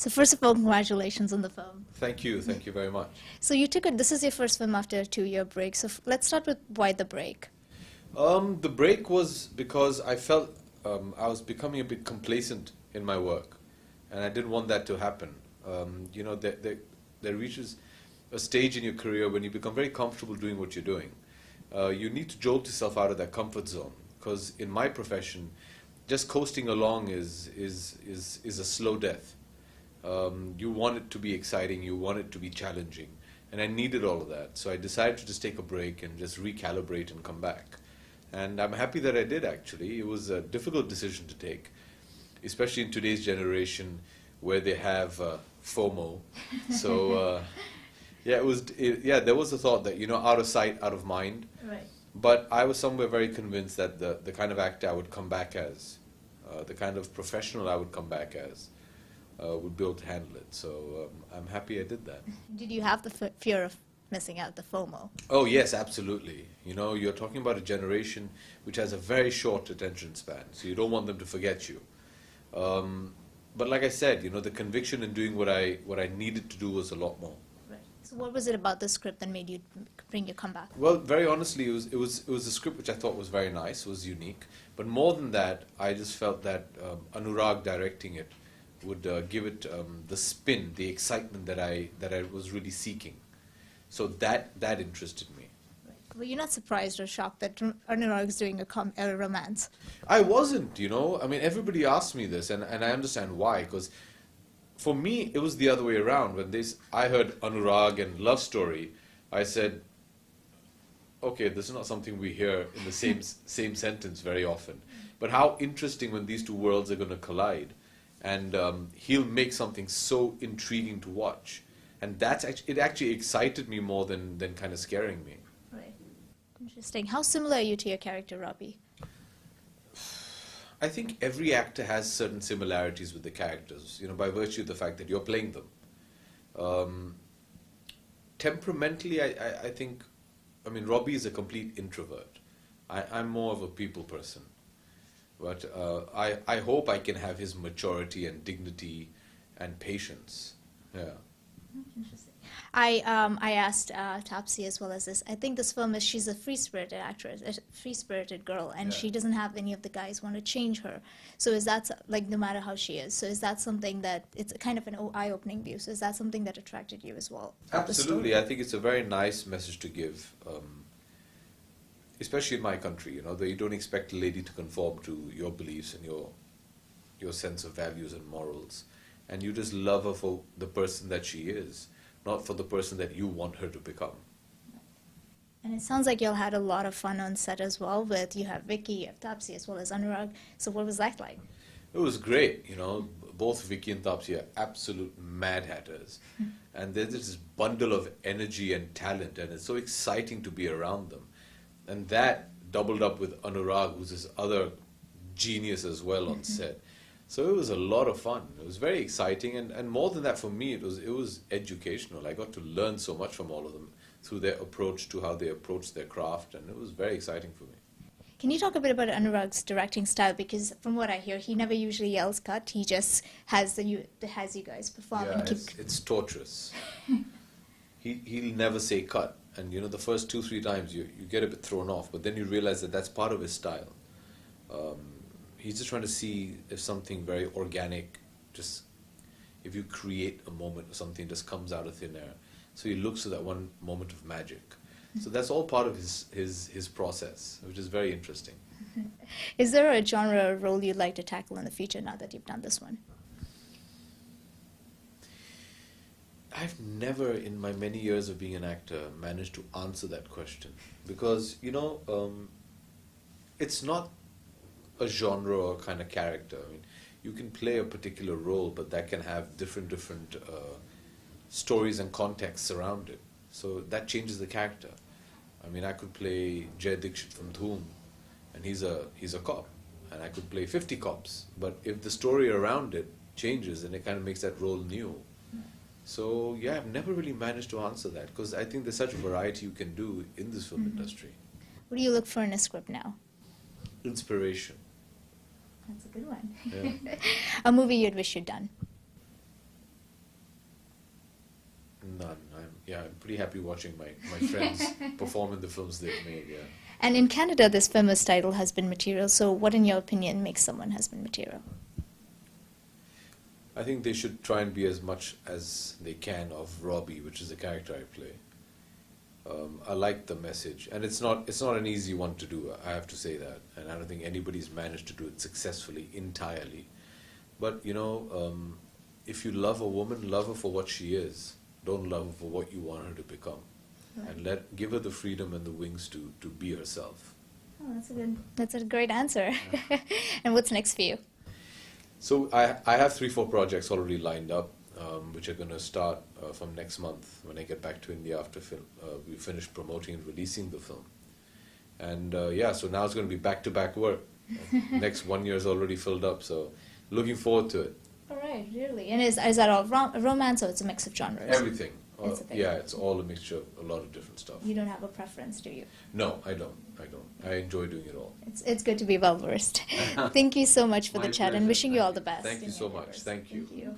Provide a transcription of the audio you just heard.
So first of all, congratulations on the film. Thank you very much. So this is your first film after a 2-year break. So let's start with why the break. The break was because I felt I was becoming a bit complacent in my work, and I didn't want that to happen. There reaches a stage in your career when you become very comfortable doing what you're doing. You need to jolt yourself out of that comfort zone, because in my profession, just coasting along is a slow death. You want it to be exciting, you want it to be challenging, and I needed all of that. So I decided to just take a break and just recalibrate and come back. And I'm happy that I did, actually. It was a difficult decision to take, especially in today's generation where they have FOMO. So there was a thought that, out of sight, out of mind. Right. But I was somewhere very convinced that the kind of actor I would come back as, the kind of professional I would come back as, would be able to handle it. So I'm happy I did that. Did you have the fear of missing out, the FOMO? Oh, yes, absolutely. You're talking about a generation which has a very short attention span, so you don't want them to forget you. But like I said, the conviction in doing what I needed to do was a lot more. Right. So what was it about the script that made you bring your comeback? Well, very honestly, it was a script which I thought was very nice, was unique. But more than that, I just felt that Anurag directing it would give it the spin, the excitement that I was really seeking. So that interested me. Right. Well, you're not surprised or shocked that Anurag is doing a romance? I wasn't, I mean, everybody asked me this, and I understand why, because for me, it was the other way around. When I heard Anurag and love story, I said, okay, this is not something we hear in the same sentence very often. But how interesting when these two worlds are going to collide. And he'll make something so intriguing to watch. And it actually excited me more than kind of scaring me. Right. Interesting. How similar are you to your character, Robbie? I think every actor has certain similarities with the characters, by virtue of the fact that you're playing them. Temperamentally, I think, Robbie is a complete introvert. I'm more of a people person. But I hope I can have his maturity and dignity and patience. Yeah. Interesting. I asked Tapsi as well as this. I think this film she's a free-spirited actress, a free-spirited girl, and she doesn't have any of the guys want to change her. So is that, no matter how she is, so is that something that, it's kind of an eye-opening view, so is that something that attracted you as well? Absolutely. I think it's a very nice message to give, especially in my country, that you don't expect a lady to conform to your beliefs and your sense of values and morals. And you just love her for the person that she is, not for the person that you want her to become. And it sounds like y'all had a lot of fun on set as well. You have Vicky, you have Tapsi, as well as Anurag. So what was that like? It was great. Both Vicky and Tapsi are absolute mad hatters. And there's this bundle of energy and talent, and it's so exciting to be around them. And that doubled up with Anurag, who's this other genius as well on set. So it was a lot of fun. It was very exciting, and more than that, for me, it was educational. I got to learn so much from all of them through their approach to how they approach their craft, and it was very exciting for me. Can you talk a bit about Anurag's directing style? Because from what I hear, he never usually yells cut. He just has you guys perform and keep. It's torturous. He'll never say cut, and the first 2-3 times you get a bit thrown off, but then you realize that that's part of his style. He's just trying to see if something very organic, if you create a moment or something just comes out of thin air. So he looks for that one moment of magic. So that's all part of his process, which is very interesting. Is there a genre or role you'd like to tackle in the future now that you've done this one? I've never, in my many years of being an actor, managed to answer that question. Because, it's not a genre or kind of character. You can play a particular role, but that can have different stories and contexts around it. So that changes the character. I could play Jay Dixit from Dhoom, and he's a cop, and I could play 50 cops. But if the story around it changes, then it kind of makes that role new. So yeah, I've never really managed to answer that, because I think there's such a variety you can do in this film industry. What do you look for in a script now? Inspiration. That's a good one. Yeah. A movie you'd wish you'd done? None. I'm pretty happy watching my friends perform in the films they've made. Yeah. And in Canada, this film is titled Husband Material. So what, in your opinion, makes someone husband material? I think they should try and be as much as they can of Robbie, which is the character I play. I like the message, and it's not an easy one to do. I have to say that, and I don't think anybody's managed to do it successfully entirely. But if you love a woman, love her for what she is. Don't love her for what you want her to become, and give her the freedom and the wings to be herself. Oh, that's a great answer. Yeah. And what's next for you? So I have 3-4 projects already lined up, which are going to start from next month when I get back to India after we finish promoting and releasing the film. And so now it's going to be back-to-back work. Next 1 year is already filled up, so looking forward to it. All right, really. And is that all romance, or it's a mix of genres? Everything. It's all a mixture of a lot of different stuff. You don't have a preference, do you? No, I don't. I enjoy doing it all. It's good to be well versed. Thank you so much for the chat, and wishing you all the best. Thank you so much. Thank you. Thank you.